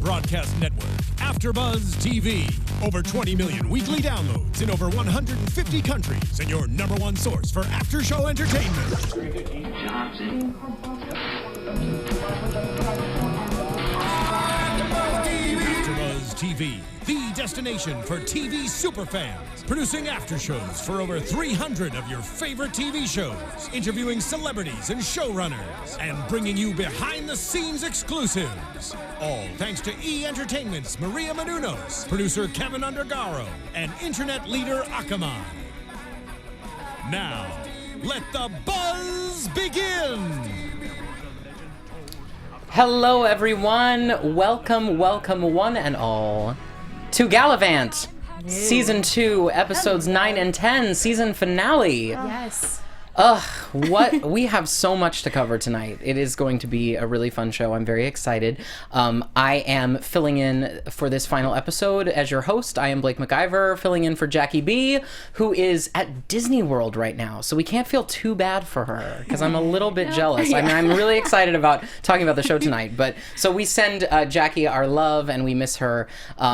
broadcast network, AFTERBUZZ TV. Over 20 million weekly downloads in over 150 countries, and your number one source for after-show entertainment. AFTERBUZZ TV, the destination for TV superfans. Producing aftershows for over 300 of your favorite TV shows. Interviewing celebrities and showrunners. And bringing you behind-the-scenes exclusives. All thanks to E! Entertainment's Maria Menounos, producer Kevin Undergaro, and internet leader Akamai. Now, let the buzz begin! Hello, everyone. Welcome one and all to Galavant, Season 2, Episodes 9 and 10, season finale. Yes. We have so much to cover tonight. It is going to be a really fun show. I'm very excited. I am filling in for this final episode as your host. I am Blake McIver, filling in for Jackie B, who is at Disney World right now. So we can't feel too bad for her because I'm a little bit jealous. I mean, I'm really excited about talking about the show tonight. But so we send Jackie our love and we miss her.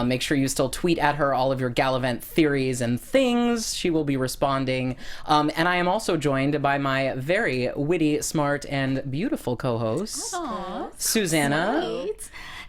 Make sure you still tweet at her all of your Galavant theories and things. She will be responding. And I am also joined by my very witty, smart, and beautiful co-host, Susannah.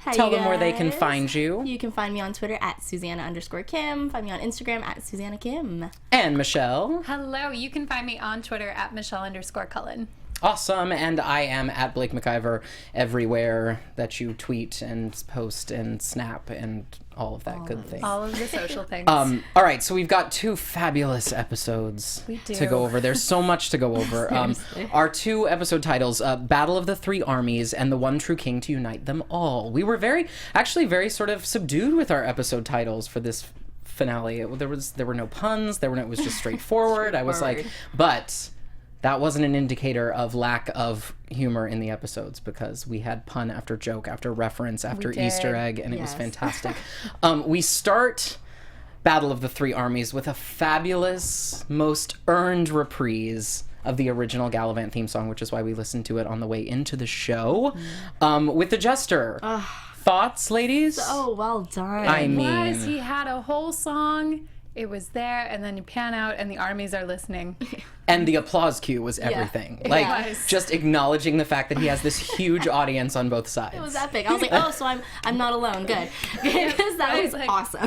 Hi, Tell them where they can find you. You can find me on Twitter at Susannah_Kim. Find me on Instagram at Susannah Kim. And Michelle. Hello, you can find me on Twitter at Michelle_Cullen. Awesome. And I am at Blake McIver everywhere that you tweet and post and snap and all of that good thing. All of the social things. All right, so we've got two fabulous episodes to go over. There's so much to go over. Our two episode titles, Battle of the Three Armies and The One True King to Unite Them All. We were very sort of subdued with our episode titles for this finale. There were no puns. It was just straightforward. I was like, but that wasn't an indicator of lack of humor in the episodes because we had pun after joke, after reference, after Easter egg, and it was fantastic. We start Battle of the Three Armies with a fabulous, most earned reprise of the original Galavant theme song, which is why we listened to it on the way into the show, with the Jester. Thoughts, ladies? Oh, well done. I mean, he had a whole song. It was there, and then you pan out, and the armies are listening. And the applause cue was everything. Just acknowledging the fact that he has this huge audience on both sides. It was epic. I was like, oh, so I'm not alone. Good. Because that was awesome.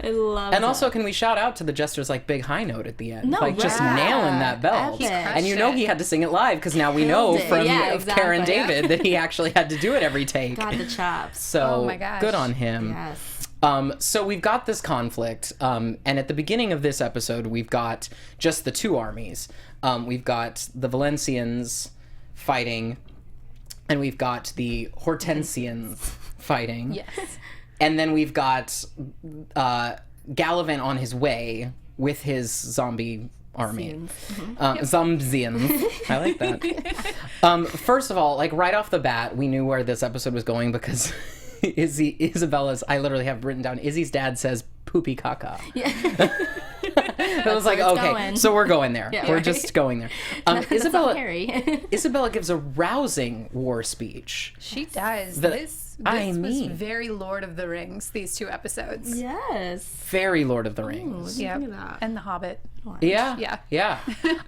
I love it. And also, can we shout out to the Jester's big high note at the end? No, just nailing that belt. And you know he had to sing it live because now we know from Karen David that he actually had to do it every take. Got the chops. So oh my gosh. Good on him. Yes. So we've got this conflict, and at the beginning of this episode, we've got just the two armies. We've got the Valencians fighting, and we've got the Hortensians fighting. Yes. And then we've got Galavant on his way with his zombie army. Zombians. I like that. First of all, right off the bat, we knew where this episode was going because Isabella's, I literally have written down, Izzy's dad says poopy caca. Yeah. I was like, okay, so we're going there. Yeah, we're just going there. Isabella Isabella gives a rousing war speech. She does. This was very Lord of the Rings, these two episodes. Yes. Very Lord of the Rings. Yeah. And The Hobbit. Yeah.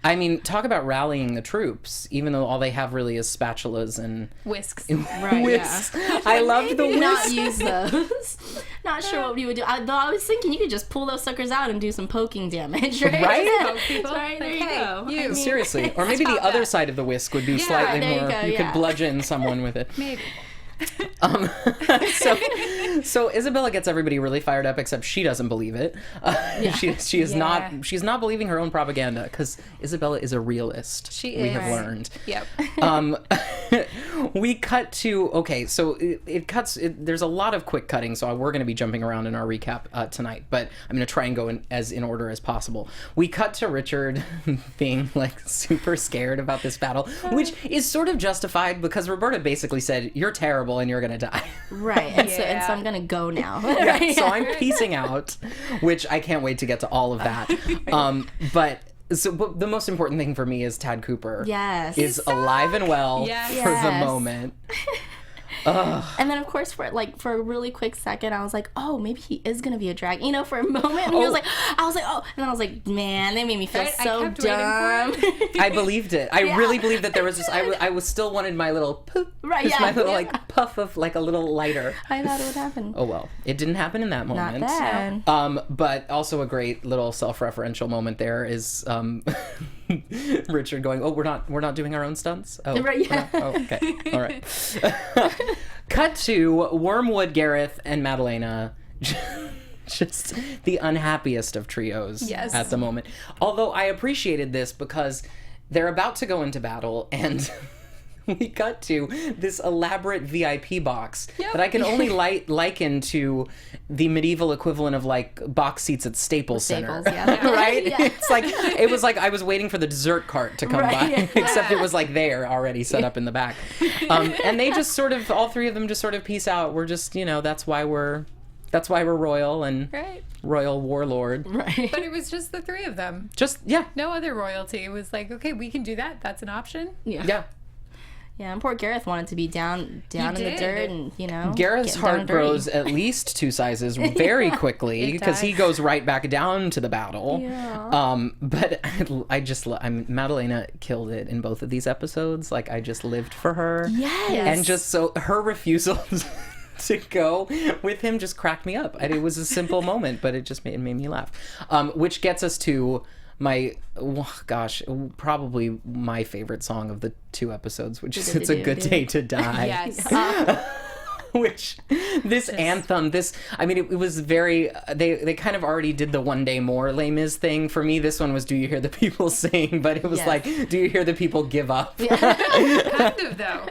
I mean, talk about rallying the troops, even though all they have really is spatulas and whisks. Right, whisks. Yeah. I loved the whisks. Not use those. Not sure what we would do. Though I was thinking you could just pull those suckers out and do some poking damage, right? Right? There you go. Seriously. Or maybe the other side of the whisk would be slightly more, you could bludgeon someone with it. Maybe. So Isabella gets everybody really fired up, except she doesn't believe it. She is not. She's not believing her own propaganda because Isabella is a realist. We have learned. Yep. We cut to so it cuts. There's a lot of quick cutting, so we're going to be jumping around in our recap tonight. But I'm going to try and go in order as possible. We cut to Richard being super scared about this battle, which is sort of justified because Roberta basically said, "You're terrible and you're gonna die." Right. And so I'm gonna go now. So I'm peacing out, which I can't wait to get to all of that. But the most important thing for me is Tad Cooper. Yes. Is alive and well for the moment. And then of course for a really quick second I was like, oh, maybe he is gonna be a drag, for a moment. And I was like, oh, and I was like, man, they made me feel so dumb. I believed it. I really believed that there was just, I was still wanted my little poop, my little like puff of like a little lighter. I thought it would happen. Oh well, it didn't happen in that moment. Not then. But also a great little self-referential moment there is Richard going, oh, we're not doing our own stunts? Oh, right, yeah. Oh, okay. All right. Cut to Wormwood, Gareth, and Madalena. Just the unhappiest of trios at the moment. Although I appreciated this because they're about to go into battle and we cut to this elaborate VIP box that I can only liken to the medieval equivalent of like box seats at Staples Center. Right? Yeah. It was like I was waiting for the dessert cart to come by, except it was like there already set up in the back. And they just sort of, all three of them just sort of peace out. We're just, that's why we're royal and royal warlord. Right. But it was just the three of them. No other royalty. It was like, okay, we can do that. That's an option. Yeah. Yeah, and poor Gareth wanted to be down in the dirt and, Gareth's heart grows at least 2 sizes very quickly because he goes right back down to the battle. Yeah. But Madalena killed it in both of these episodes. Like, I just lived for her. Yes. And just so her refusal to go with him just cracked me up. And it was a simple moment, but it made me laugh. Which gets us to probably my favorite song of the 2 episodes, which is It's a Good Day to Die. Yes. Which, this anthem, it was very, they kind of already did the One Day More Les Mis thing. For me, this one was Do You Hear the People Sing? But it was like, Do You Hear the People Give Up? Yeah. Kind of, though.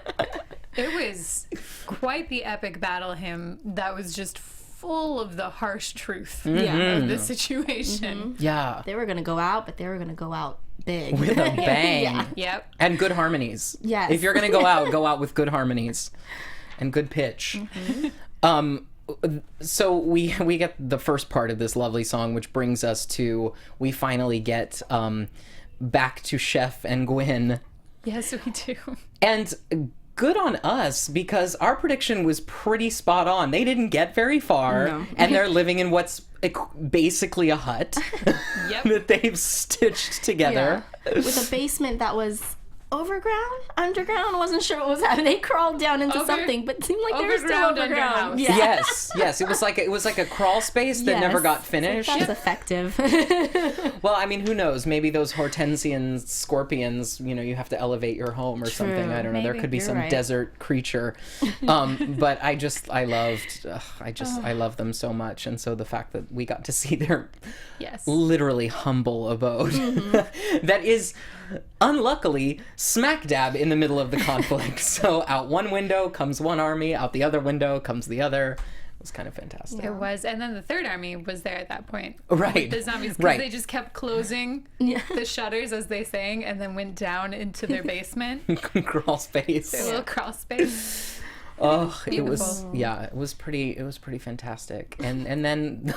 It was quite the epic battle hymn that was just full of the harsh truth of the situation. Yeah. They were going to go out, but they were going to go out big. With a bang. Yep. And good harmonies. Yes. If you're going to go out with good harmonies and good pitch. So we get the first part of this lovely song, which brings us to, we finally get back to Chef and Gwen. Yes, we do. And good on us, because our prediction was pretty spot on. They didn't get very far, and they're living in what's basically a hut that they've stitched together. Yeah. With a basement that was underground, wasn't sure what was happening. They crawled down into something, but it seemed like they were still underground. Yeah. Yes. It was like a crawl space that never got finished. That's effective. Well, who knows? Maybe those hortensian scorpions, you have to elevate your home or something. I don't know. There could be some desert creature. But I love them so much. And so the fact that we got to see their literally humble abode that is unluckily smack dab in the middle of the conflict. So out one window comes one army, out the other window comes the other. It was kind of fantastic. It was. And then the third army was there at that point. Right. With the zombies. Because they just kept closing the shutters as they sang and then went down into their basement. Crawl space. Their little crawl space. Oh, Beautiful. it was pretty fantastic. And then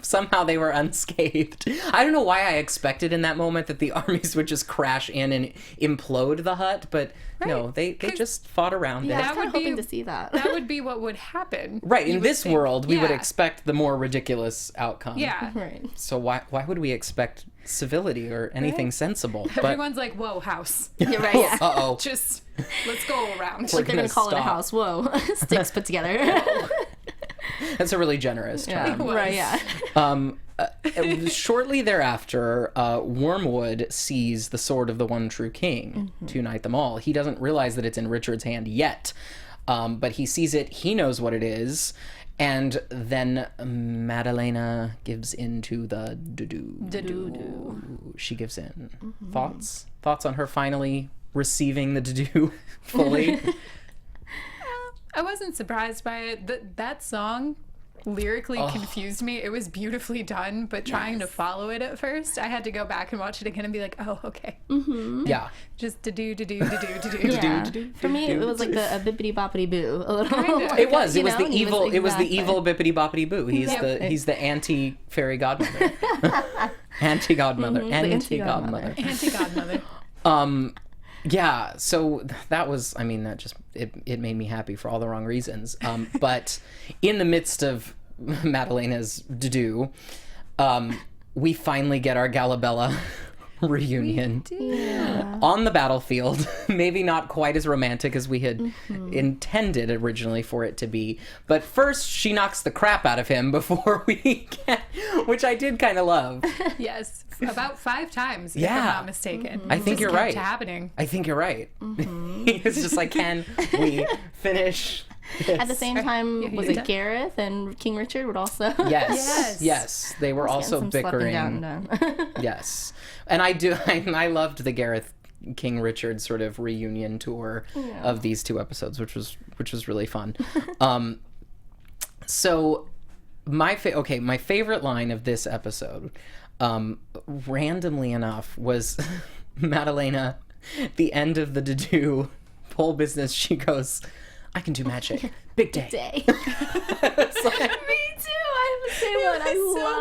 somehow they were unscathed. I don't know why I expected in that moment that the armies would just crash in and implode the hut, but no, they just fought around it. I was kind of hoping to see that. That would be what would happen. Right, in this world, we would expect the more ridiculous outcome. Yeah. Right. So why would we expect civility or anything sensible? Everyone's like, whoa, house. You're right, yeah. Uh-oh. Just, let's go around. Like they're going to call it a house. Whoa. Sticks put together. That's a really generous term. Right, yeah. Shortly thereafter, Wormwood sees the sword of the one true king to unite them all. He doesn't realize that it's in Richard's hand yet, but he sees it. He knows what it is. And then Madalena gives in to the do-do. She gives in. Thoughts on her finally receiving the do fully? I wasn't surprised by it. That song lyrically confused me. It was beautifully done, but trying to follow it at first, I had to go back and watch it again and be like, oh, okay. Yeah. Just do. Yeah. For me, it was like a bippity boppity boo. A little. It was. It was the evil. It was the evil bippity boppity boo. He's the anti fairy godmother. Anti godmother. Anti godmother. Anti godmother. Yeah, so that was, that just it made me happy for all the wrong reasons. But in the midst of Madalena's do, we finally get our Galabella reunion on the battlefield. Maybe not quite as romantic as we had intended originally for it to be, but first she knocks the crap out of him before we get, which I did kind of love. Yes, about 5 times, if I'm not mistaken. I think you're right. Happening. I think you're right. It's just like, can we finish this? At the same time, was it Gareth and King Richard would also? Yes. They were also bickering. Yes. And I loved the Gareth King Richard sort of reunion tour of these 2 episodes, which was really fun. So my favorite line of this episode, randomly enough, was Madalena, the end of the do whole business. She goes, "I can do magic. Big day." It's like, me too. I have the same one. I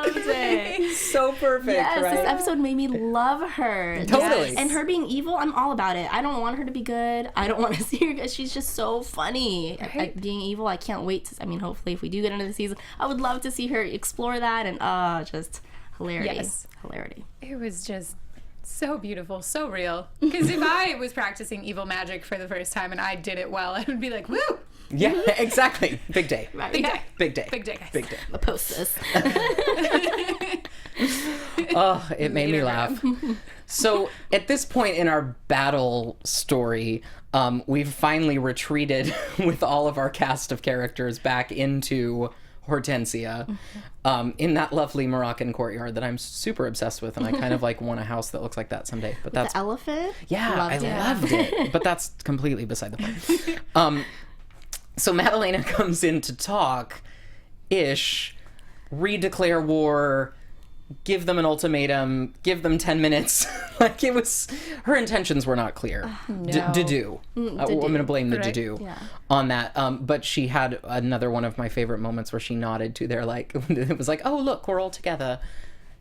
loved it. So perfect. Yes, right? this episode made me love her. Totally. Yes. And her being evil, I'm all about it. I don't want her to be good. I don't want to see her. She's just so funny. Right. Being evil, I can't wait to. I mean, hopefully, if we do get into the season, I would love to see her explore that and just hilarity. Yes. Hilarity. It was just so beautiful, so real. Because if I was practicing evil magic for the first time and I did it well, I would be like, woo! Yeah, exactly. Big day. Right. Big day. Big day. Big day, guys. Big day. I'll post this. Oh, it made me laugh. So at this point in our battle story, we've finally retreated with all of our cast of characters back into Hortensia, in that lovely Moroccan courtyard that I'm super obsessed with, and I kind of like want a house that looks like that someday. But that's the elephant. yeah, loved it. But that's completely beside the point. So Madalena comes in to talk, redeclare war, give them an ultimatum, give them 10 minutes. Like, it was, her intentions were not clear. I'm going to blame the Dedu on that. But she had another one of my favorite moments where she nodded to their, like, it was like, oh, look, we're all together.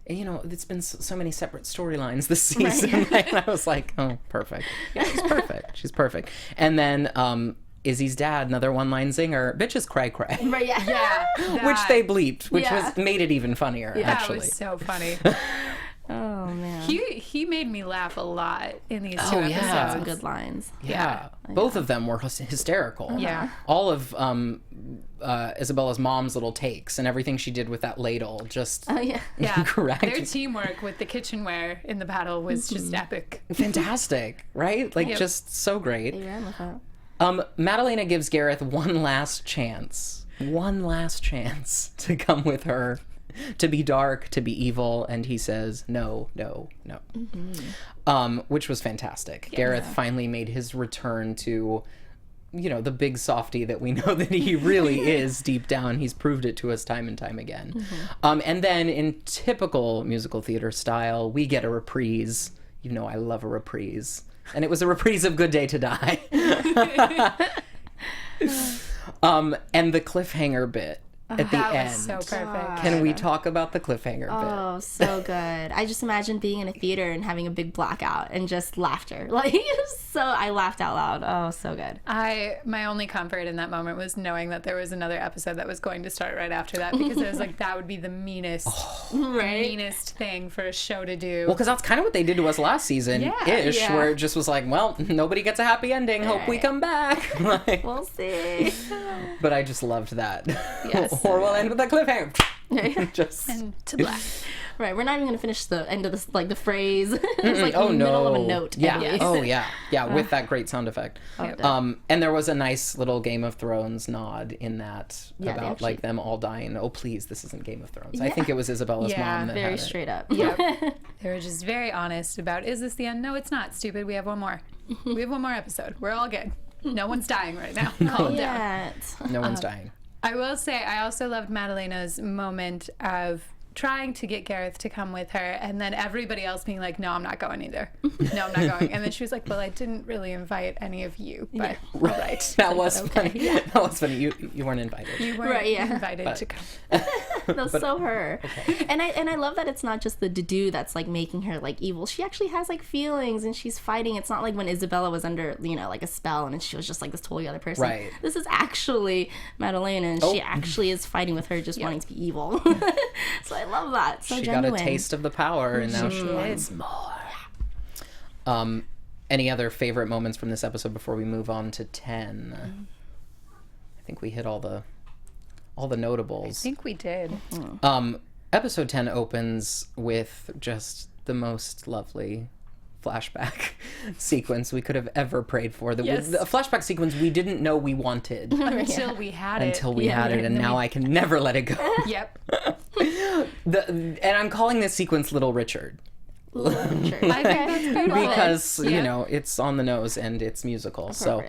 And, you know, it's been so many separate storylines this season. Right. And I was like, oh, perfect. Yeah, she's perfect. She's perfect. And then, Izzy's dad, another one-line zinger, bitches cry. Right, yeah. Which they bleeped, which made it even funnier, actually. That was so funny. Oh, man. He made me laugh a lot in these 2 episodes. Yeah. Some good lines. Yeah. Both of them were hysterical. Yeah. All of Isabella's mom's little takes and everything she did with that ladle, just correct. Their teamwork with the kitchenware in the battle was just epic. Fantastic, right? Like, just so great. Yeah, I love that. Madalena gives Gareth one last chance to come with her, to be dark, to be evil, and he says no. Which was fantastic. Yeah. Gareth finally made his return to, you know, the big softy that we know that he really is deep down. He's proved it to us time and time again. And then in typical musical theater style, we get a reprise. You know, I love a reprise. And it was a reprise of Good Day to Die. And the cliffhanger bit at the end. That was so perfect. Can we talk about the cliffhanger bit? Oh, so good. I just imagine being in a theater and having a big blackout and just laughter. Like, I laughed out loud. Oh, so good. My only comfort in that moment was knowing that there was another episode that was going to start right after that, because it was like, that would be the meanest thing for a show to do. Well, because that's kind of what they did to us last season, where it just was like, well, nobody gets a happy ending. Hope we come back. Like, we'll see. But I just loved that. Yes. Or we'll end with a cliffhanger. And to black. Right, we're not even going to finish the end of this, like the phrase. It's like in the middle of a note. Yeah. Oh, yeah. Yeah, with that great sound effect. And there was a nice little Game of Thrones nod in that about like them all dying. Oh, please, this isn't Game of Thrones. I think it was Isabella's mom that very had straight up. Yep. They were just very honest about, is this the end? No, it's not, stupid. We have one more. We have one more episode. We're all good. No one's dying right now. Calm down. No one's dying. I will say, I also loved Madalena's moment of trying to get Gareth to come with her, and then everybody else being like, no, I'm not going either. No, I'm not going. And then she was like, well, I didn't really invite any of you, but all right. That was funny. That was funny. You weren't invited. You weren't invited to come. That's so her. Okay. And I love that it's not just the do that's like making her like evil. She actually has like feelings and she's fighting. It's not like when Isabella was under, you know, like a spell and she was just like this totally other person. Right. This is actually Madalena and she actually is fighting with her just wanting to be evil. So I love that. So she genuine. got a taste of the power and now she wants more. Any other favorite moments from this episode before we move on to 10? I think we hit all the notables. I think we did. Episode 10 opens with just the most lovely flashback sequence we could have ever prayed for. A flashback sequence we didn't know we wanted. Until we had it. And now I can never let it go. Yep. And I'm calling this sequence Little Richard. I think that's perfect. Because, you know, it's on the nose and it's musical. So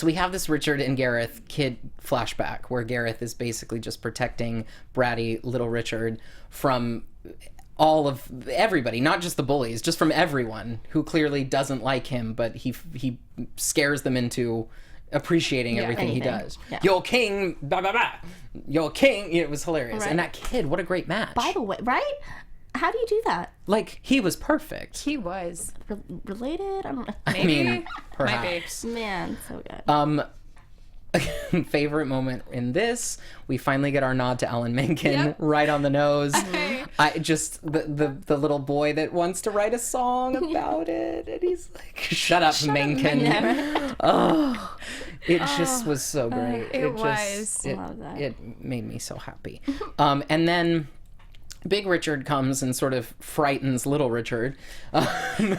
we have this Richard and Gareth kid flashback where Gareth is basically just protecting bratty little Richard from all of everybody, not just the bullies, just from everyone who clearly doesn't like him, but he scares them into appreciating everything he does. Yeah. Your king, blah, blah, blah. Your king. It was hilarious. Right. And that kid, what a great match. By the way, right? How do you do that? Like, he was perfect. He was. Related? I don't know. Maybe. I mean, perhaps. Man, so good. Favorite moment in this, we finally get our nod to Alan Menken right on the nose. I just, the little boy that wants to write a song about it, and he's like, shut up, Menken. It just was so great. It made me so happy. And then Big Richard comes and sort of frightens Little Richard.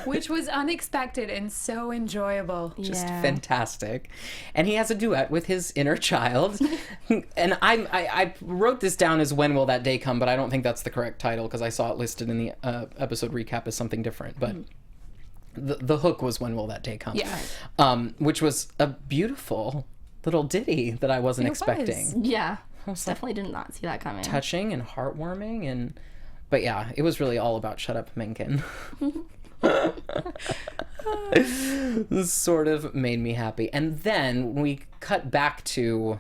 Which was unexpected and so enjoyable. Just fantastic. And he has a duet with his inner child. And I wrote this down as When Will That Day Come, but I don't think that's the correct title because I saw it listed in the episode recap as something different. But the hook was When Will That Day Come? Yeah. Which was a beautiful little ditty that I wasn't expecting. Yeah. Definitely did not see that coming. Touching and heartwarming, but yeah, it was really all about shut up, Menken. This sort of made me happy. And then when we cut back to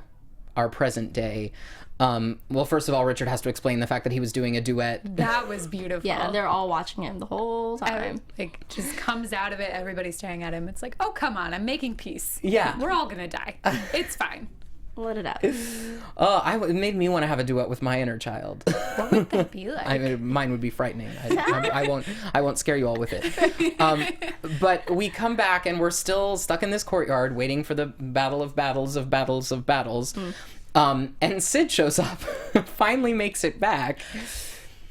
our present day, well, first of all, Richard has to explain the fact that he was doing a duet. That was beautiful. Yeah, they're all watching him the whole time. It just comes out of it, everybody's staring at him. It's like, oh, come on, I'm making peace. Yeah. We're all gonna die. It's fine. Let it out. It made me want to have a duet with my inner child. What would that be like? Mine would be frightening. I won't scare you all with it. But we come back and we're still stuck in this courtyard waiting for the battle of battles of battles of battles. And Sid shows up, finally makes it back.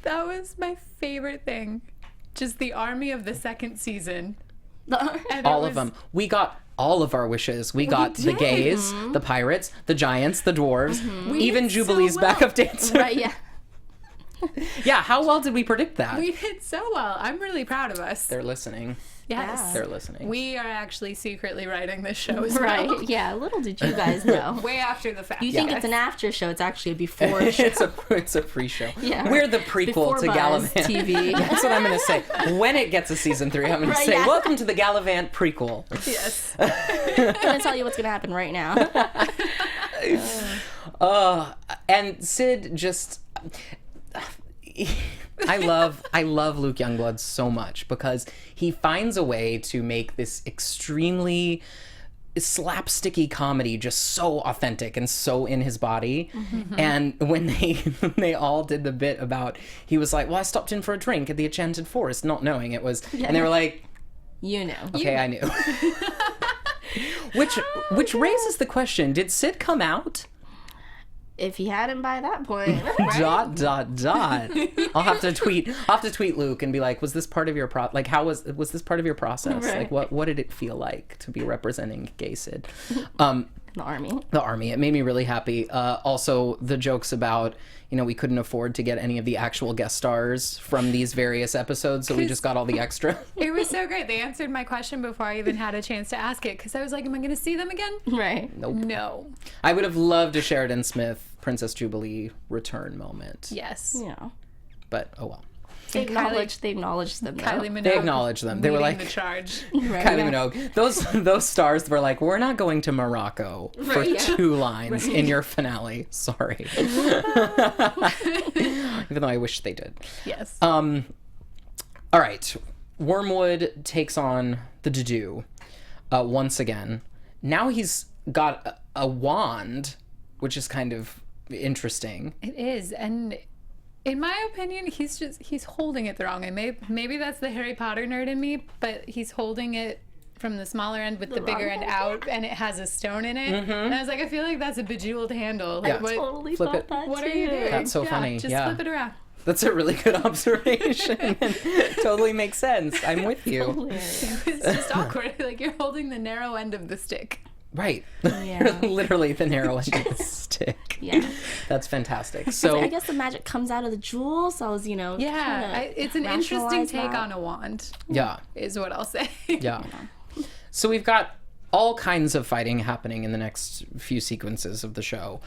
That was my favorite thing. Just the army of the second season. All of them. We got all of our wishes. We got the gays, the pirates, the giants, the dwarves, even Jubilee's backup dancer. Right, yeah. Yeah, how well did we predict that? We did so well. I'm really proud of us. They're listening. Yes. They're listening. We are actually secretly writing this show as well. Right, yeah. Little did you guys know. Way after the fact. You think it's an after show. It's actually a before show. It's a pre-show. Yeah. We're the prequel Before to Buzz Galavant. TV. That's what I'm going to say. When it gets a season 3, I'm going to say, welcome to the Galavant prequel. Yes. I'm going to tell you what's going to happen right now. And Sid just... I love Luke Youngblood so much because he finds a way to make this extremely slapsticky comedy just so authentic and so in his body. And when they all did the bit about, he was like, well, I stopped in for a drink at the Enchanted Forest, not knowing it was, and they were like, you know. Okay, I knew. Which raises the question, did Sid come out? If he hadn't by that point. I'll have to tweet Luke and be like, was this part of your was this part of your process? Right. Like what did it feel like to be representing gay Sid? The army. It made me really happy. Also the jokes about, we couldn't afford to get any of the actual guest stars from these various episodes, so we just got all the extra. It was so great. They answered my question before I even had a chance to ask it, because I was like, am I going to see them again? Right. Nope. No. I would have loved a Sheridan Smith Princess Jubilee return moment. Yes. Yeah. But, oh well. They acknowledged them, though. Kylie Minogue They acknowledged them. They were leading like, the charge. Right, Kylie Minogue. Those stars were like, we're not going to Morocco for 2 lines in your finale. Sorry. Even though I wish they did. Yes. All right. Wormwood takes on the Dudu once again. Now he's got a wand, which is kind of interesting. It is, and in my opinion, he's holding it the wrong way. Maybe that's the Harry Potter nerd in me, but he's holding it from the smaller end with the bigger end out, and it has a stone in it. And I was like, I feel like that's a bejeweled handle. Like, Yeah. Totally Flip thought it. that what too. are you doing? That's so funny. Just Yeah. flip it around. That's a really good observation. And totally makes sense. I'm with you. Hilarious. It's just awkward. Like you're holding the narrow end of the stick. Right. Yeah. Literally the narrow end of the stick. Yeah. That's fantastic. So So I guess the magic comes out of the jewel, so I was, Yeah, it's an interesting rationalize take that. on a wand, yeah. is what I'll say. Yeah. So we've got all kinds of fighting happening in the next few sequences of the show.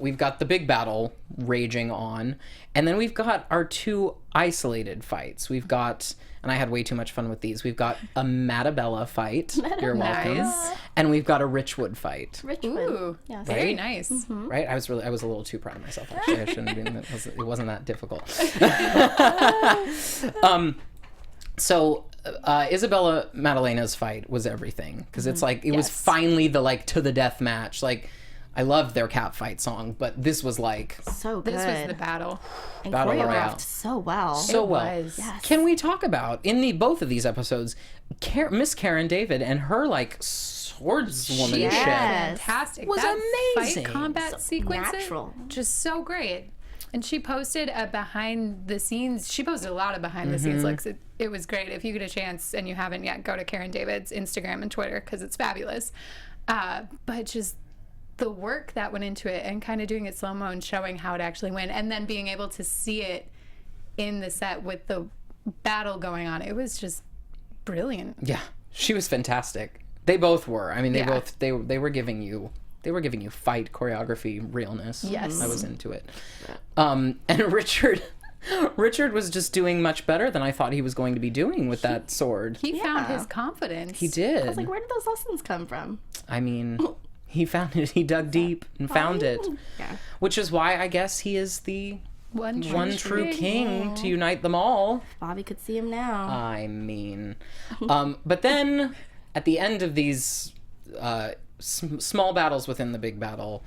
We've got the big battle raging on, and then we've got our 2 isolated fights. We've got, and I had way too much fun with these, we've got a Madabella fight. You're welcome. Nice. And we've got a Richwood fight. Richmond. Ooh, Yes. very Right? nice. Right? I was a little too proud of myself, actually. I shouldn't have been, it wasn't that difficult. So Isabella Madalena's fight was everything, because it's like it was Yes. finally the like to the death match. Like I loved their cat fight song, but this was like So good. This was the battle. and Battle choreographed Royale. so well. so well. was. Yes. Can we talk about in both of these episodes, Miss Karen David and her like swordswomanship? Yes. Fantastic. Was that amazing. Fight combat sequence, natural. just so great. And she posted a behind the scenes. She posted a lot of behind the scenes looks. It was great. If you get a chance and you haven't yet, go to Karen David's Instagram and Twitter because it's fabulous. But just the work that went into it and kind of doing it slow mo and showing how it actually went, and then being able to see it in the set with the battle going on. It was just brilliant. Yeah, she was fantastic. They both were. I mean, they Yeah. both they were giving you fight choreography realness. Yes. I was into it. And Richard was just doing much better than I thought he was going to be doing with that sword. He found Yeah. his confidence. He did. I was like, where did those lessons come from? I mean, he found it. He dug deep and found it. Yeah. Which is why I guess he is the One true king to unite them all. Bobby could see him now. I mean, but then at the end of these small battles within the big battle,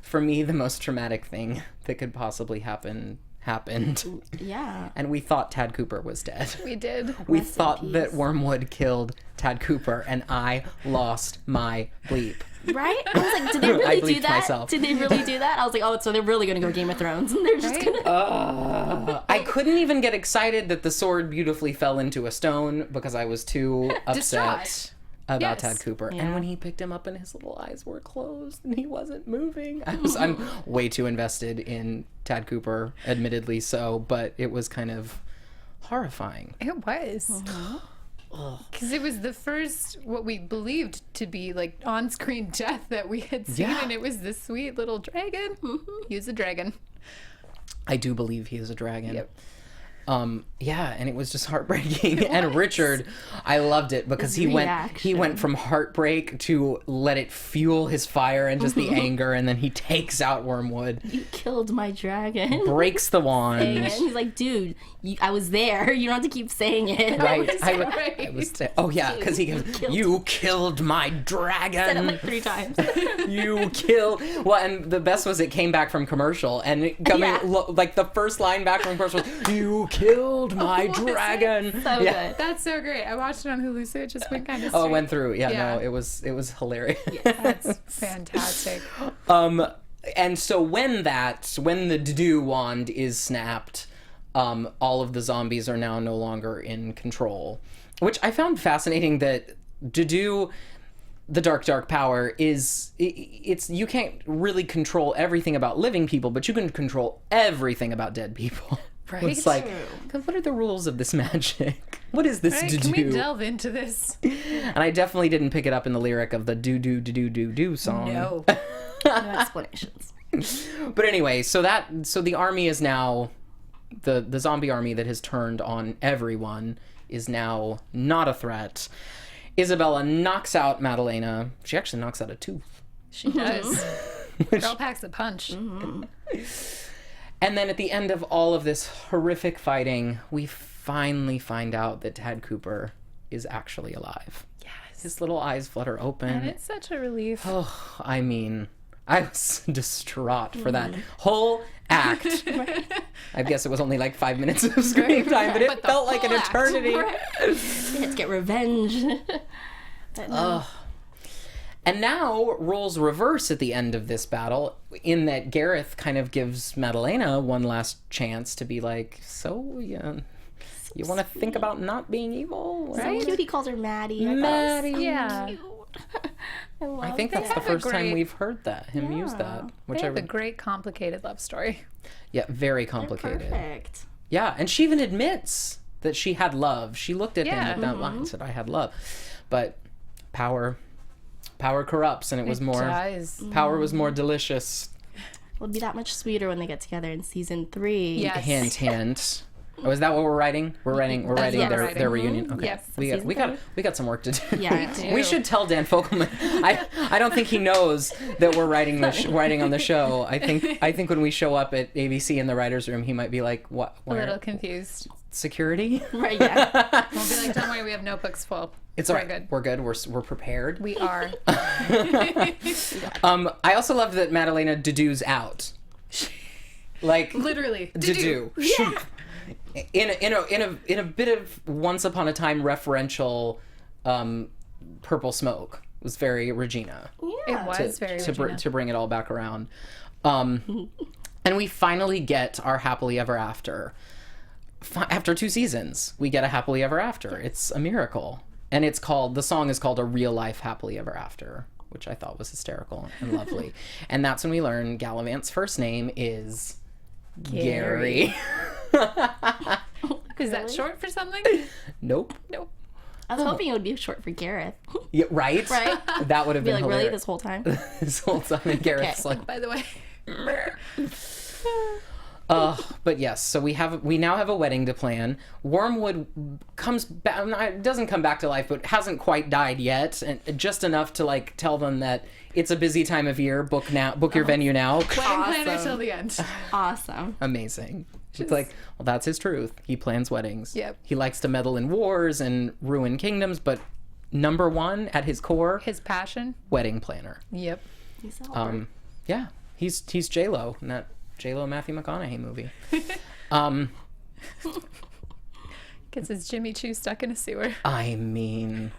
for me, the most traumatic thing that could possibly happened. Yeah. And we thought Tad Cooper was dead. We did. We Rest in thought that peace. Wormwood killed Tad Cooper, and I lost my bleep. Right? I was like, did they I really do bleeped that? myself. Did they really do that? I was like, oh, so they're really going to go Game of Thrones. And they're just Right? going to... I couldn't even get excited that the sword beautifully fell into a stone because I was too upset Distraught. about Yes. Tad Cooper. Yeah. And when he picked him up and his little eyes were closed and he wasn't moving, I'm way too invested in Tad Cooper, admittedly so, but it was kind of horrifying. It was. Because it was the first, what we believed to be like on screen death that we had seen, Yeah. and it was this sweet little dragon. He was a dragon. I do believe he is a dragon. Yep. Yeah, and it was just heartbreaking. And Richard, I loved it because he reaction. went from heartbreak to let it fuel his fire and just the anger, and then he takes out Wormwood, You killed my dragon. breaks the wand. And he's like, dude, I was there. You don't have to keep saying it. Right. Right. Oh yeah, because he goes, "You killed my Said it dragon. like 3 times. You killed." Well, and the best was it came back from commercial, and it coming Yeah. like the first line back from commercial was, "You killed my was it? dragon." So Yeah. good. That's so great. I watched it on Hulu, so it just went kind of Oh, it went through. Yeah, Yeah. no, it was hilarious. That's fantastic. And so when the Dudu wand is snapped, all of the zombies are now no longer in control, which I found fascinating. That Dudu, the dark power, it's you can't really control everything about living people, but you can control everything about dead people. Right? It's like, what are the rules of this magic? What is this Right? Dudu? Can we delve into this? And I definitely didn't pick it up in the lyric of the do do do do do do song. No. No explanations. But anyway, so the army is now the zombie army that has turned on everyone is now not a threat. Isabella knocks out Madalena. She actually knocks out a tooth. She does. Girl packs a punch. And then at the end of all of this horrific fighting, we finally find out that Tad Cooper is actually alive. Yes. His little eyes flutter open. And it's such a relief. Oh, I mean, I was distraught for that whole act. I guess it was only like 5 minutes of screen time, but it felt like an eternity. Let's get revenge. And now roles reverse at the end of this battle, in that Gareth kind of gives Madalena one last chance to be like, so you want to think about not being evil? So cute. He calls her Maddie. Maddie. Yeah. I think that's the first time we've heard that, him use that. Which they have a great complicated love story. Yeah, very complicated. Perfect. Yeah, and she even admits that she had love. She looked at him with that line and said, I had love. But power corrupts, and it was more does. Power was more delicious. It'll be that much sweeter when they get together in season 3. Yes. Hint, hint. Oh, is that what we're writing? We're writing their reunion. Okay. Yes. We got some work to do. Yeah, we should tell Dan Fogelman. I don't think he knows that we're writing on the show. I think when we show up at ABC in the writers' room, he might be like, "What?" A little confused. Security? Right. Yeah. We'll be like, "Don't worry, we have notebooks full. It's all right. Good. We're good. We're prepared. We are." I also love that Madalena dedues out. Like literally dedu. Yeah. In a bit of Once Upon a Time referential, Purple Smoke was very Regina. Yeah. It was very Regina. To bring it all back around. And we finally get our happily ever after. After 2 seasons, we get a happily ever after. It's a miracle. And the song is called A Real Life Happily Ever After, which I thought was hysterical and lovely. And that's when we learn Galavant's first name is Gary. Is that short for something? Nope. I was hoping it would be short for Gareth. Yeah, right? Right? That would have been like, hilarious. really, this whole time? This whole time, and Gareth's like, by the way. But yes, so we now have a wedding to plan. Wormwood comes back, doesn't come back to life, but hasn't quite died yet, and just enough to like tell them that it's a busy time of year. Book your venue now. Wedding planner till the end. Awesome. Amazing. She's like, well, that's his truth. He plans weddings. Yep. He likes to meddle in wars and ruin kingdoms, but number one at his core, his passion, wedding planner. Yep. He's yeah, he's J-Lo in that J-Lo Matthew McConaughey movie. Gets his Jimmy Choo stuck in a sewer. I mean,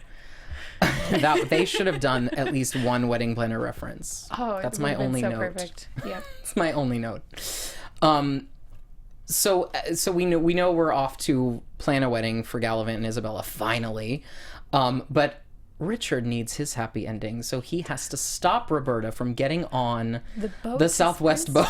that they should have done at least one wedding planner reference. Oh, that's my only note. Perfect. Yep. It's my only note. So we know we're off to plan a wedding for Galavant and Isabella finally, but Richard needs his happy ending, so he has to stop Roberta from getting on the Southwest boat.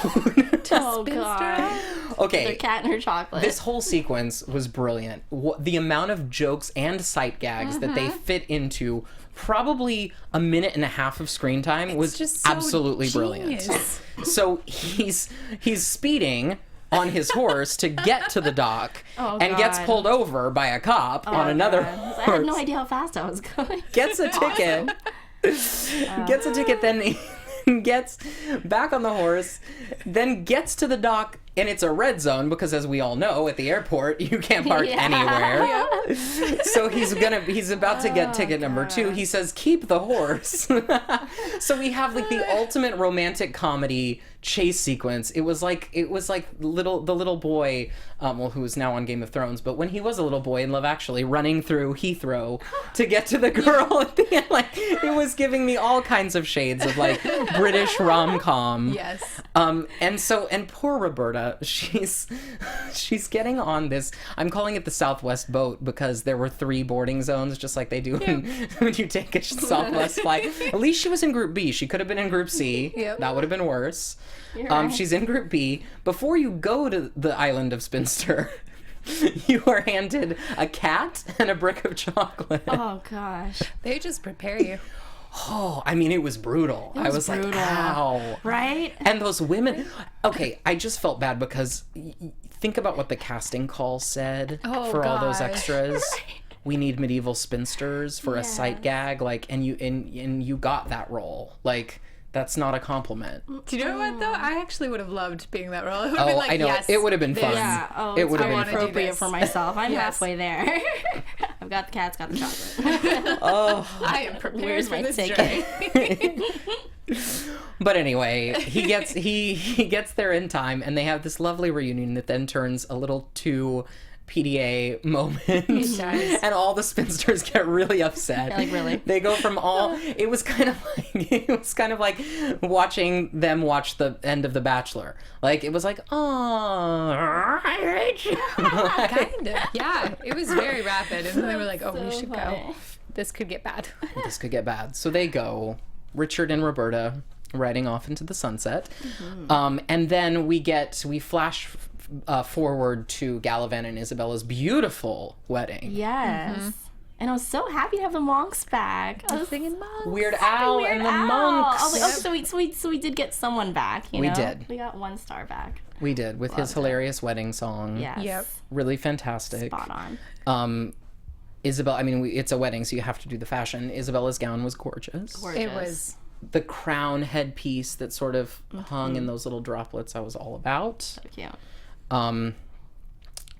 Oh god. Okay. Their cat and her chocolate. This whole sequence was brilliant. The amount of jokes and sight gags that they fit into probably a minute and a half of screen time was just so absolutely genius. Brilliant. So he's speeding on his horse to get to the dock and gets pulled over by a cop on another horse. I had no idea how fast I was going. Gets a ticket. Gets a ticket, then gets back on the horse, then gets to the dock, and it's a red zone because, as we all know, at the airport you can't park anywhere. So he's about to get ticket number 2. He says, "Keep the horse." So we have like the ultimate romantic comedy chase sequence. It was like the little boy, who is now on Game of Thrones, but when he was a little boy in Love Actually, running through Heathrow to get to the girl at the end. Like, it was giving me all kinds of shades of like British rom-com. Yes. And poor Roberta, she's getting on this, I'm calling it the Southwest boat because there were 3 boarding zones, just like they do when you take a Southwest flight. At least she was in Group B. She could have been in Group C. Yep. That would have been worse. Right. She's in Group B. Before you go to the island of Spinster, you are handed a cat and a brick of chocolate. Oh gosh. They just prepare you. Oh, I mean, it was brutal. I was brutal. like, ow. Right? And those women, okay, I just felt bad because think about what the casting call said for all those extras. We need medieval spinsters for a sight gag, like, and you got that role. Like, that's not a compliment. Do you know what though? I actually would have loved being that role. It would have been like, I know. Yes, It would have been fun. Yeah. Oh, it would have been appropriate for myself. I'm Yes. halfway there. I've got the cats, got the chocolate. I am prepared Where's for my this ticket? journey. But anyway, he gets there in time, and they have this lovely reunion that then turns a little too PDA moment. It does. And all the spinsters get really upset. Yeah, like, really? They go from all it was kind of like watching them watch the end of The Bachelor. Like it was like, oh, I hate you. Kind of. Yeah. It was very rapid. And then they were like, oh, we should funny. go. This could get bad. This could get bad. So they go, Richard and Roberta riding off into the sunset. And then we flash forward to Galavant and Isabella's beautiful wedding. Yes. And I was so happy to have the monks back. I was Singing monks. Weird Al and the monks. I was like, oh, so we did get someone back, you know? We did. We got one star back. We did, with his hilarious wedding song. Yes. Yep. Really fantastic. Spot on. Isabella, I mean, it's a wedding, so you have to do the fashion. Isabella's gown was gorgeous. Gorgeous. It was. The crown headpiece that sort of hung in those little droplets, I was all about. So cute.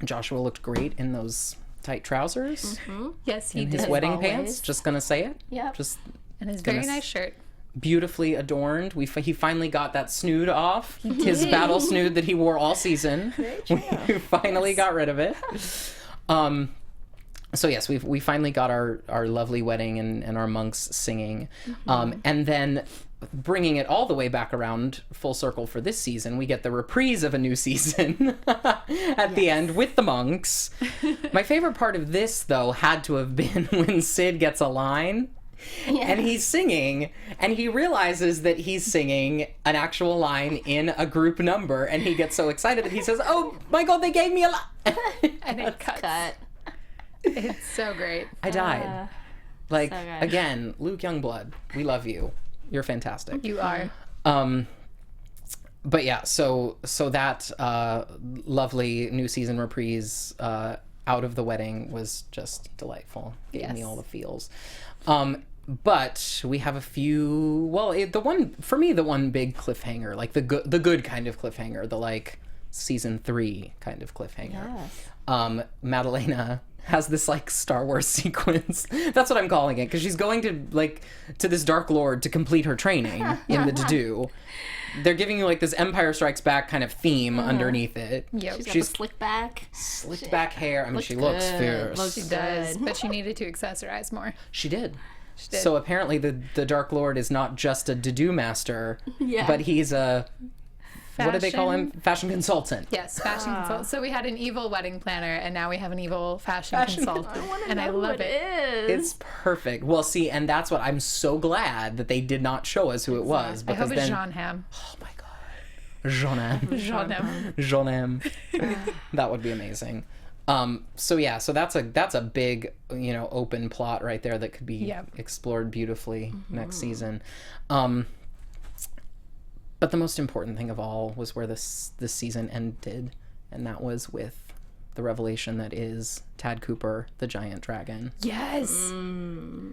Joshua looked great in those tight trousers. Yes, he In did. his wedding always. pants. Just gonna say it. Yep. Just And his very Goodness. nice shirt. beautifully adorned. He finally got that snood off. His battle snood that he wore all season. We finally got rid of it. So yes, we finally got our lovely wedding and our monks singing. And then bringing it all the way back around full circle for this season, we get the reprise of a new season at the end with the monks. My favorite part of this, though, had to have been when Sid gets a line. And he's singing, and he realizes that he's singing an actual line in a group number, and he gets so excited that he says, "Oh my God, they gave me a line!" And it cuts. Cut. It's so great. I died. Like, so good. again, Luke Youngblood, we love you. You're fantastic. You are. But yeah, so that lovely new season reprise out of the wedding was just delightful. Gave me Yes. all the feels. But we have a few. Well, the one big cliffhanger, like the good kind of cliffhanger, the like season 3 kind of cliffhanger. Yes. Madalena has this like Star Wars sequence. That's what I'm calling it, because she's going to this Dark Lord to complete her training in the to-do. They're giving you like this Empire Strikes Back kind of theme underneath it. Yep. She's got the slick back. Slicked back hair. I mean, she Looks looks good. fierce. Looks She does, good. but she needed to accessorize more. She did. did. So apparently the Dark Lord is not just a to-do master, Yeah. but he's a, what do they call him? Fashion- Fashion consultant. Yes, fashion consultant. So we had an evil wedding planner, and now we have an evil fashion consultant. And I love it. It's perfect. Well, see, and that's what I'm so glad that they did not show us who it was. I Because hope it's then, John Hamm. oh my God. Jean-M. John Hamm. Jean-M. That would be amazing. So yeah, so that's a big, open plot right there that could be Yep. explored beautifully next season. But the most important thing of all was where this season ended, and that was with the revelation that is Tad Cooper, the giant dragon. Yes.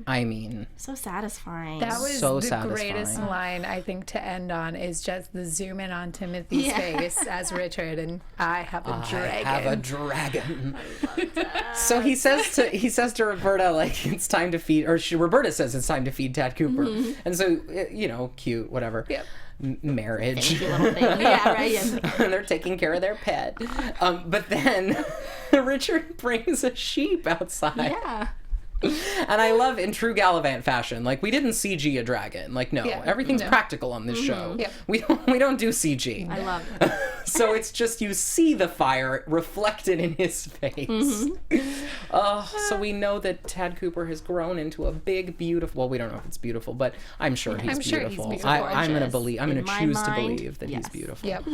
I mean, So satisfying. That was So the satisfying. greatest line, I think, to end on, is just the zoom in on Timothy's face as Richard, and I have a dragon. I have a dragon. So he says to Roberta, like, it's time to feed, or Roberta says it's time to feed Tad Cooper. And so, cute, whatever. Yep. Marriage. Cute little thing. Yeah, right. Yeah. And they're taking care of their pet. But then Richard brings a sheep outside. Yeah. And I love, in true Galavant fashion, like, we didn't CG a dragon. Like, no, Yeah, everything's no. practical on this show. Yep. We don't do CG. I love it. So it's just, you see the fire reflected in his face. So we know that Tad Cooper has grown into a big, beautiful, well, we don't know if it's beautiful, but I'm sure he's I'm sure he's beautiful. beautiful. I'm going to Gorgeous. believe, I'm In going to my choose to mind, believe that he's yes. beautiful. Yep.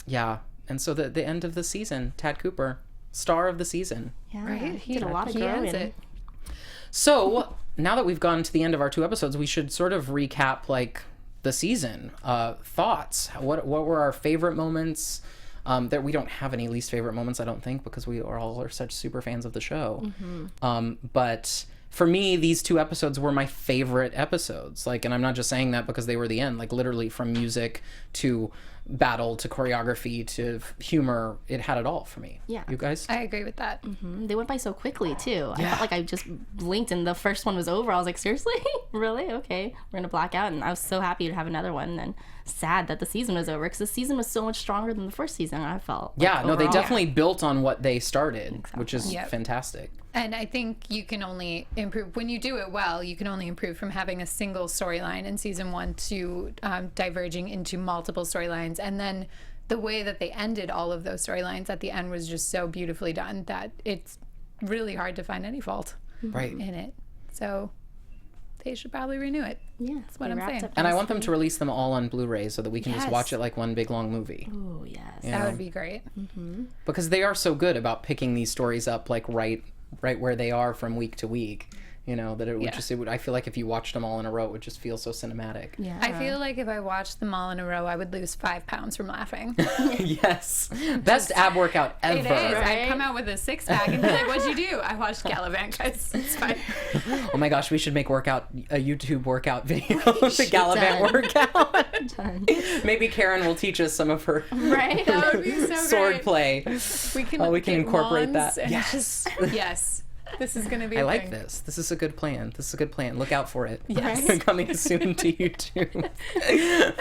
Yeah. And so the end of the season, Tad Cooper, star of the season. Yeah. Right? He did a lot of He owns growing. it. So now that we've gone to the end of our 2 episodes, we should sort of recap like the season. Thoughts? What were our favorite moments? That we don't have any least favorite moments, I don't think, because we are such super fans of the show. But for me, these 2 episodes were my favorite episodes. Like, and I'm not just saying that because they were the end. Like, literally from music to battle to choreography to humor, it had it all for me. Yeah. You guys? I agree with that. They went by so quickly too. I Yeah. felt like I just blinked and the first one was over. I was like, seriously? Really? Okay, we're gonna black out. And I was so happy to have another one, and sad that the season was over, because the season was so much stronger than the first season, I felt. Yeah, no, they overall. definitely built on what they started, which is Yep. fantastic. And I think you can only improve when you do it well. You can only improve from having a single storyline in season 1 to diverging into multiple storylines, and then the way that they ended all of those storylines at the end was just so beautifully done that it's really hard to find any fault Right. in it. So they should probably renew it. Yeah, That's what they I'm wrapped saying. up And I want them nicely. to release them all on Blu-ray so that we can just Yes. watch it like one big long movie. Oh yes. That would be great. Because they are so good about picking these stories up like right where they are from week to week. You know, that it would Yeah. I feel like if you watched them all in a row, it would just feel so cinematic. Yeah. I feel like if I watched them all in a row, I would lose 5 pounds from laughing. Yes. Best ab workout ever. It is. I'd come out with a 6-pack and be like, "What'd you do?" I watched Galavant, guys. It's fine. Oh my gosh, we should make a YouTube workout video of the Galavant workout. Done. Maybe Karen will teach us some of her Right. That would be so sword great. play. We can We can get incorporate wands that. and Yes. just- yes. This is going to be I a like thing. this. This is a good plan. This is a good plan. Look out for it. Yes. Coming soon to YouTube.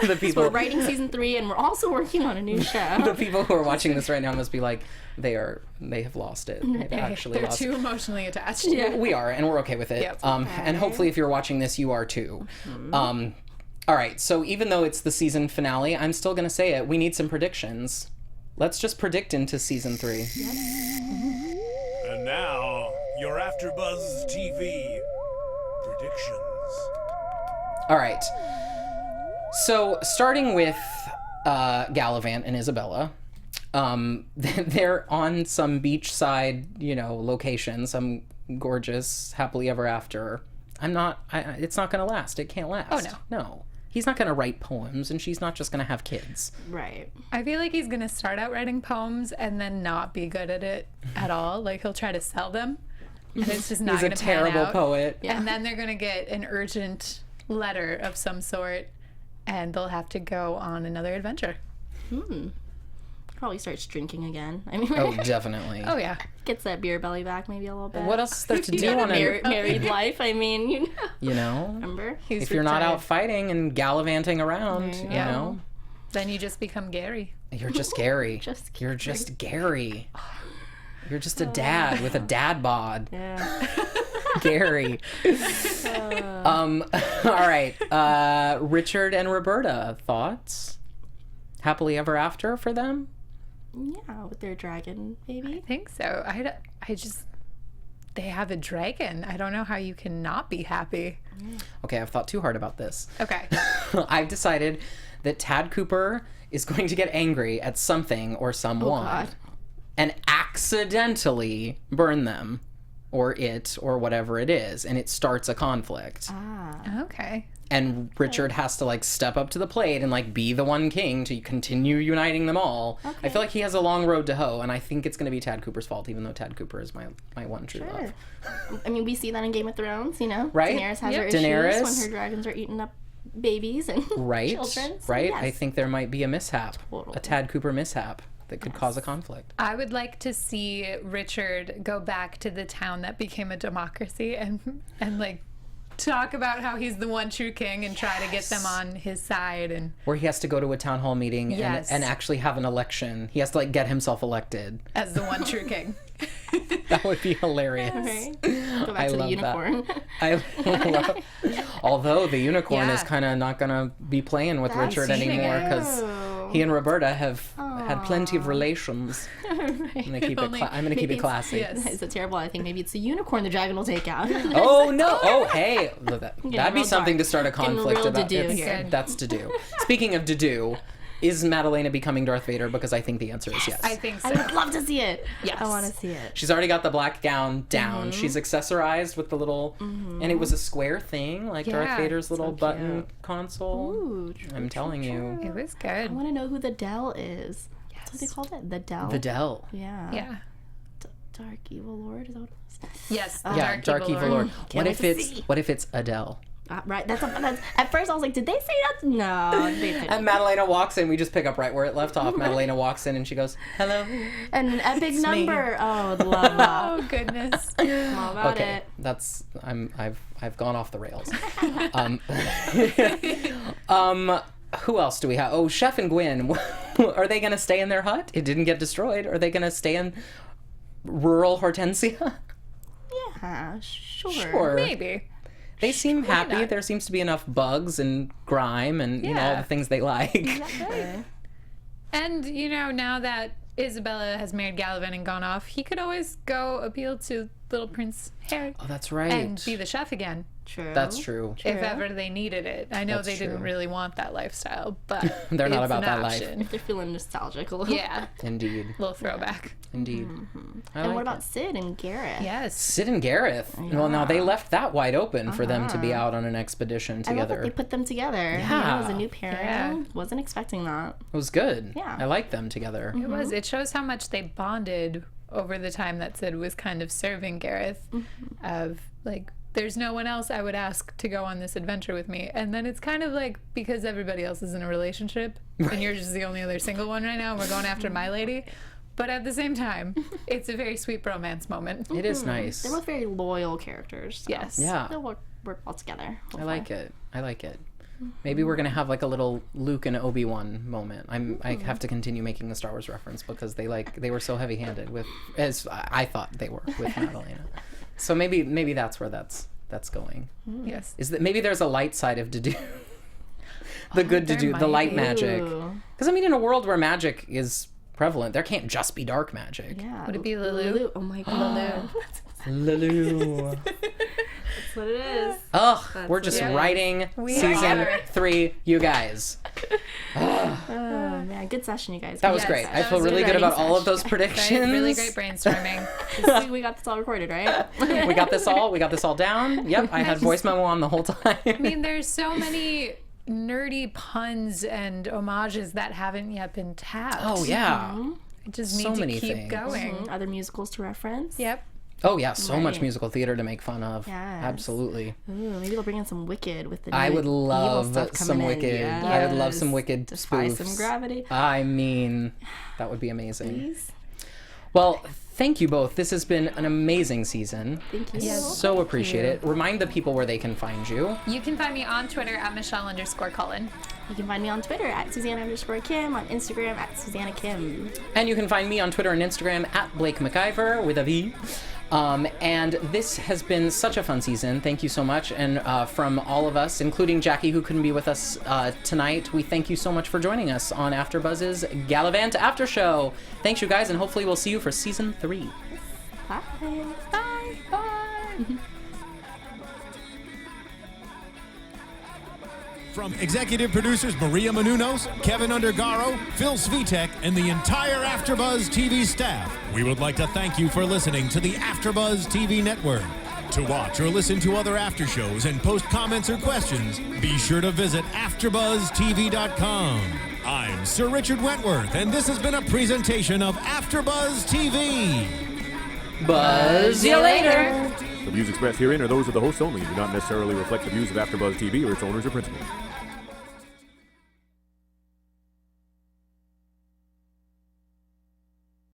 The people We're writing season 3, and we're also working on a new the show. people who are watching this right now must be like, they have lost it. They've actually They're lost too emotionally attached. Yeah. We are, and we're okay with it. Yep. And hopefully if you're watching this, you are too. All right, so even though it's the season finale, I'm still going to say it. We need some predictions. Let's just predict into season 3. And now, your AfterBuzz TV predictions. All right. So starting with Galavant and Isabella, they're on some beachside, location, some gorgeous happily ever after. It's not going to last. It can't last. Oh, no. No. He's not going to write poems, and she's not just going to have kids. Right. I feel like he's going to start out writing poems and then not be good at it at all. Like, he'll try to sell them, and it's just not He's a going to pan terrible out. poet. Yeah. And then they're going to get an urgent letter of some sort, and they'll have to go on another adventure. Probably starts drinking again. I mean, Oh, definitely. Oh, yeah. gets that beer belly back maybe a little bit. What else is there to You do got on a a, married life? I mean, Remember? He's If you're not retired. out fighting and gallivanting around, There you you go. know, Then you just become Gary. you're just Gary. You're just Gary. You're just a dad with a dad bod. Yeah. Gary. All right. Richard and Roberta, thoughts? Happily ever after for them? Yeah, with their dragon baby. I think so. I just, they have a dragon. I don't know how you can not be happy. Okay, I've thought too hard about this. Okay. I've decided that Tad Cooper is going to get angry at something or someone God. and accidentally burn them or it or whatever it is, and it starts a conflict. Okay. And Richard has to like step up to the plate and like be the one king to continue uniting them all. I feel like he has a long road to hoe, and I think it's going to be Tad Cooper's fault, even though Tad Cooper is my one true love. I mean, we see that in Game of Thrones, Right? Daenerys has Yep. her issues Daenerys. when her dragons are eating up babies and Right? children. So Right? yes. I think there might be a mishap, Totally. a Tad Cooper mishap that could cause a conflict. I would like to see Richard go back to the town that became a democracy and like talk about how he's the one true king and try to get them on his side. And Where he has to go to a town hall meeting Yes. and actually have an election. He has to like get himself elected. as the one true king. That would be hilarious. Right? Go back I to the love unicorn. I love. Although the unicorn is Yeah. kind of not gonna be playing with Richard cheating, anymore because Oh. he and Roberta have had plenty of relations. I'm gonna keep it. Only- I'm gonna keep it classy. Yes. Is it terrible? I think maybe it's the unicorn the dragon will take out. Oh no! Oh hey, that'd be real something dark. to start a Getting conflict real about. to-do It's- here. That's to do. Speaking of to do, is Madalena becoming Darth Vader? Because I think the answer is yes. I think so. I would love to see it. Yes. I want to see it. She's already got the black gown down. She's accessorized with the little, and it was a square thing, like Darth Yeah. Vader's little So button cute. console. Ooh, I'm telling you. It was I good. want to know who the Dell is. That's what they called it. The Dell. The Dell. Yeah. Yeah. Dark Evil Lord. Is that what it was? Yes. The Yeah, Dark Evil Lord. Can't wait to see. What if it's Adele? Right. That's at first I was like, did they say that? No. They didn't. And Madalena walks in. We just pick up right where it left off. Madalena walks in and she goes, "Hello." And an epic me. number. Oh, love that. Oh goodness. I'm all about Okay, it. that's I've gone off the rails. Who else do we have? Oh, Chef and Gwyn. Are they gonna stay in their hut? It didn't get destroyed. Are they gonna stay in rural Hortensia? Yeah, sure. Sure. Maybe. They seem happy. not? There seems to be enough bugs and grime and you know all Yeah. the things they like. Okay. And, you know, now that Isabella has married Galavant and gone off, he could always go appeal to little Prince Harry Oh, that's right. and be the chef again, True. That's true. if ever they needed it. I know That's they didn't true. really want that lifestyle, but They're not it's about an that life. option. They're feeling nostalgic a little. Yeah, Indeed. little throwback. Indeed. I And like what it. about Sid and Gareth? Yes. Sid and Gareth? Well, now they left that wide open for them to be out on an expedition I love that together. they put them together. Yeah. As a new pairing. Yeah. Wasn't expecting that. It was good. Yeah. I like them together. It was. It shows how much they bonded over the time that Sid was kind of serving Gareth. Of like, there's no one else I would ask to go on this adventure with me. And then it's kind of like, because everybody else is in a relationship and you're just the only other single one right now, and we're going after my lady. But at the same time, it's a very sweet bromance moment. It is nice. They're both very loyal characters. So Yes. Yeah. They'll work well together. I like it. I like it. Maybe we're gonna have like a little Luke and Obi-Wan moment. I have to continue making the Star Wars reference because they were so heavy-handed with, as I thought they were with Madalena. So maybe that's where that's going. Yes. Is that maybe there's a light side of Dedue, the good there Dedue, the might light be. magic. Ooh. Because I mean, in a world where magic is prevalent, there can't just be dark magic. Yeah. Would it be Lulu? Oh my god. Lulu. That's what it is. Ugh, we're what just it is. writing We season are. 3, you guys. Oh man, good session, you guys. That was Yes, great. I that feel was a really good great about all of those predictions. Really great brainstorming. we got this all recorded, right? We got this all down. Yep, I had voice memo on the whole time. I mean, there's so many nerdy puns and homages that haven't yet been tapped. Oh yeah. I just so need to many keep things. going. Other musicals to reference. Yep. Oh yeah, so much Right. musical theater to make fun of. Yes. Absolutely. Ooh, maybe they'll bring in some Wicked with the I new would evil love stuff some coming in. Wicked. I would love some Yes. Wicked Defy spoofs. some gravity. I mean, that would be amazing. Please. Well, thank you both. This has been an amazing season. Thank you. So appreciate it. Remind the people where they can find you. You can find me on Twitter at Michelle_Cullen. You can find me on Twitter at Susannah_Kim, on Instagram at Susannah Kim. And you can find me on Twitter and Instagram at Blake McIver with a V. And this has been such a fun season. Thank you so much. And from all of us, including Jackie, who couldn't be with us tonight, we thank you so much for joining us on AfterBuzz's Galavant After Show. Thanks, you guys, and hopefully we'll see you for season 3. Bye. Bye. Bye. From executive producers Maria Menounos, Kevin Undergaro, Phil Svitek, and the entire AfterBuzz TV staff, we would like to thank you for listening to the AfterBuzz TV network. To watch or listen to other after shows and post comments or questions, be sure to visit AfterBuzzTV.com. I'm Sir Richard Wentworth, and this has been a presentation of AfterBuzz TV. Buzz you later! The views expressed herein are those of the hosts only and do not necessarily reflect the views of AfterBuzz TV or its owners or principals.